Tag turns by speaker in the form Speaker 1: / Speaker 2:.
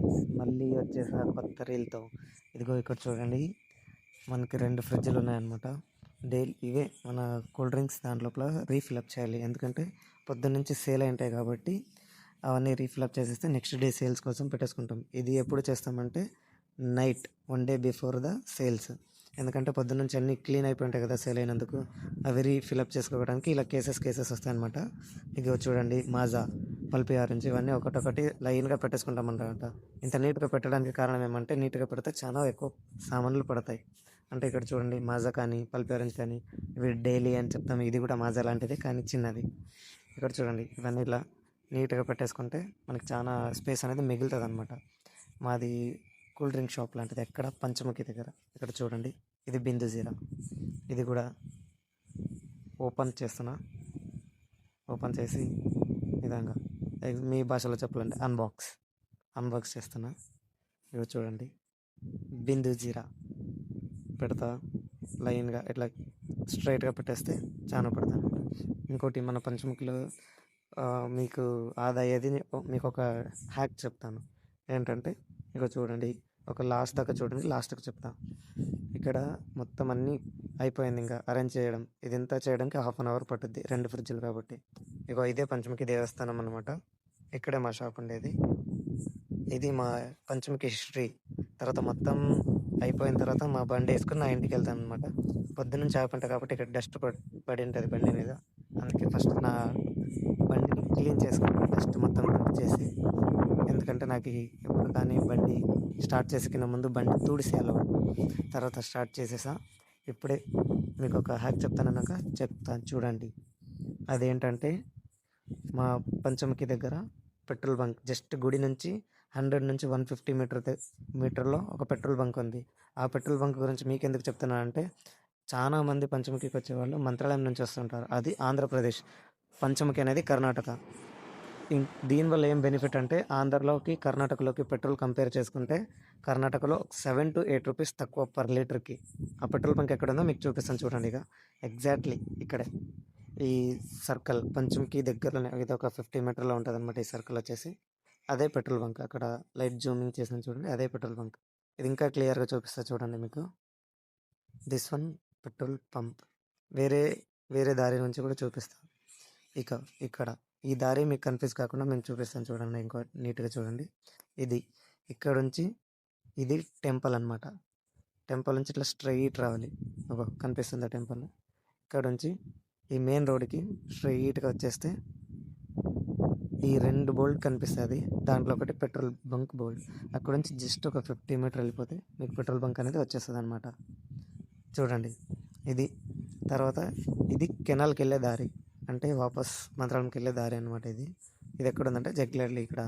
Speaker 1: Friends, మళ్ళీ వచ్చేసా కొత్త రీల్తో. ఇదిగో ఇక్కడ చూడండి, మనకి 2 ఫ్రిడ్జ్‌లు ఉన్నాయన్నమాట. డైలీ ఇవే మన కూల్ డ్రింక్స్ దాంట్లోపల రీఫిల్ చేయాలి. ఎందుకంటే పొద్దున్నుంచి సేల్ అయింటాయి కాబట్టి అవన్నీ రీఫిల్ చేసేస్తే నెక్స్ట్ డే సేల్స్ కోసం పెట్టేసుకుంటాం. ఇది ఎప్పుడు చేస్తామంటే night 1 day before the sales. ఎందుకంటే పొద్దున్నుంచి అన్నీ క్లీన్ అయిపోయింటాయి కదా సేల్ అయినందుకు. అవి రీఫిల్ చేసుకోవడానికి ఇలా కేసెస్ వస్తాయన్నమాట. ఇగో చూడండి, మాజా, పల్పి ఆరెంజ్ ఇవన్నీ ఒకటొకటి లైన్గా పెట్టేసుకుంటాం అన్నమాట. ఇంత నీట్గా పెట్టడానికి కారణం ఏమంటే నీట్గా పెడితే చాలా ఎక్కువ సామాన్లు పడతాయి. అంటే ఇక్కడ చూడండి, మాజా కానీ పల్పి ఆరెంజ్ కానీ ఇవి డైలీ అని చెప్తాము. ఇది కూడా మాజా లాంటిది కానీ చిన్నది. ఇక్కడ చూడండి, ఇవన్నీ ఇలా నీట్గా పెట్టేసుకుంటే మనకి చాలా స్పేస్ అనేది మిగులుతుంది అనమాట. మాది కూల్ డ్రింక్ షాప్ లాంటిది, ఎక్కడ పంచముఖి దగ్గర. ఇక్కడ చూడండి, ఇది బిందు జీరా. ఇది కూడా ఓపెన్ చేస్తున్నా. ఓపెన్ చేసి విధంగా మీ భాషలో చెప్పాలంటే అన్బాక్స్ చేస్తున్నా. ఇవి చూడండి, బిందు జీరా పెడతా. లైన్గా ఇట్లా స్ట్రైట్గా పెట్టేస్తే చాలా పడతాయి. ఇంకోటి మన పంచముఖిలో మీకు ఆదాయేది మీకు ఒక హ్యాక్ చెప్తాను. ఏంటంటే ఇక చూడండి, ఒక లాస్ట్ దాకా చూడండి, లాస్ట్కి చెప్తా. ఇక్కడ మొత్తం అన్నీ అయిపోయింది, ఇంకా అరేంజ్ చేయడం. ఇదంతా చేయడానికి 1/2 అవర్ పట్టుద్ది, 2 ఫ్రిడ్జ్లు కాబట్టి. ఇగో ఇదే పంచముఖి దేవస్థానం అనమాట. ఇక్కడే మా షాప్ ఉండేది. ఇది మా పంచముఖి హిస్టరీ. తర్వాత మొత్తం అయిపోయిన తర్వాత మా బండి వేసుకుని నా ఇంటికి వెళ్తాను అనమాట. పొద్దున్నుంచి ఆపంట కాబట్టి ఇక్కడ డస్ట్ పడి ఉంటుంది బండి మీద. అందుకే ఫస్ట్ నా బండిని క్లీన్ చేసుకుంటాను, డస్ట్ మొత్తం చేసి. ఎందుకంటే నాకు ఎప్పుడు కానీ బండి స్టార్ట్ చేసుకునే ముందు బండి తుడిసేయాలి. తర్వాత స్టార్ట్ చేసేసా. ఇప్పుడే మీకు ఒక హ్యాక్ చెప్తాను చూడండి. అదేంటంటే మా పంచముఖి దగ్గర పెట్రోల్ బంక్ జస్ట్ గుడి నుంచి 100 నుంచి 150 మీటర్లో ఒక పెట్రోల్ బంక్ ఉంది. ఆ పెట్రోల్ బంక్ గురించి మీకు ఎందుకు చెప్తున్నానంటే, చాలా మంది పంచముఖికి వచ్చేవాళ్ళు మంత్రాలయం నుంచి వస్తుంటారు. అది ఆంధ్రప్రదేశ్, పంచముఖి అనేది కర్ణాటక. దీనివల్ల ఏం బెనిఫిట్ అంటే, ఆంధ్రలోకి కర్ణాటకలోకి పెట్రోల్ కంపేర్ చేసుకుంటే కర్ణాటకలో 7 to 8 రూపీస్ తక్కువ పర్ లీటర్కి. ఆ పెట్రోల్ బంక్ ఎక్కడుందో మీకు చూపిస్తాను చూడండి. ఇక ఎగ్జాక్ట్లీ ఇక్కడే ఈ సర్కిల్ పంచముఖి దగ్గరలోనే, ఇది ఒక 50 మీటర్లో ఉంటుంది అనమాట. ఈ సర్కిల్ వచ్చేసి అదే పెట్రోల్ బంక్. అక్కడ లైట్ జూమింగ్ చేసిన చూడండి, అదే పెట్రోల్ బంక్. ఇది ఇంకా క్లియర్గా చూపిస్తా చూడండి మీకు. This one petrol pump. వేరే దారి నుంచి కూడా చూపిస్తాను. ఇక ఇక్కడ ఈ దారి మీకు కన్ఫ్యూజ్ కాకుండా మేము చూపిస్తాను చూడండి. ఇంకో నీట్గా చూడండి. ఇది ఇక్కడ నుంచి, ఇది టెంపుల్ అనమాట. టెంపుల్ నుంచి ఇట్లా స్ట్రైట్ రావాలి. కనిపిస్తుంది టెంపుల్. ఇక్కడ నుంచి ఈ మెయిన్ రోడ్కి స్ట్రైట్గా వచ్చేస్తే ఈ 2 బోల్ట్ కనిపిస్తుంది. దాంట్లో ఒకటి పెట్రోల్ బంక్ బోల్ట్. అక్కడ నుంచి జస్ట్ ఒక 50 మీటర్ వెళ్ళిపోతే మీకు పెట్రోల్ బంక్ అనేది వచ్చేస్తుంది అనమాట. చూడండి, ఇది. తర్వాత ఇది కెనాల్కి వెళ్ళే దారి, అంటే వాపస్ మంత్రాలయంకి వెళ్ళే దారి అనమాట. ఇది ఎక్కడ ఉందంటే జగ్లర్లీ ఇక్కడ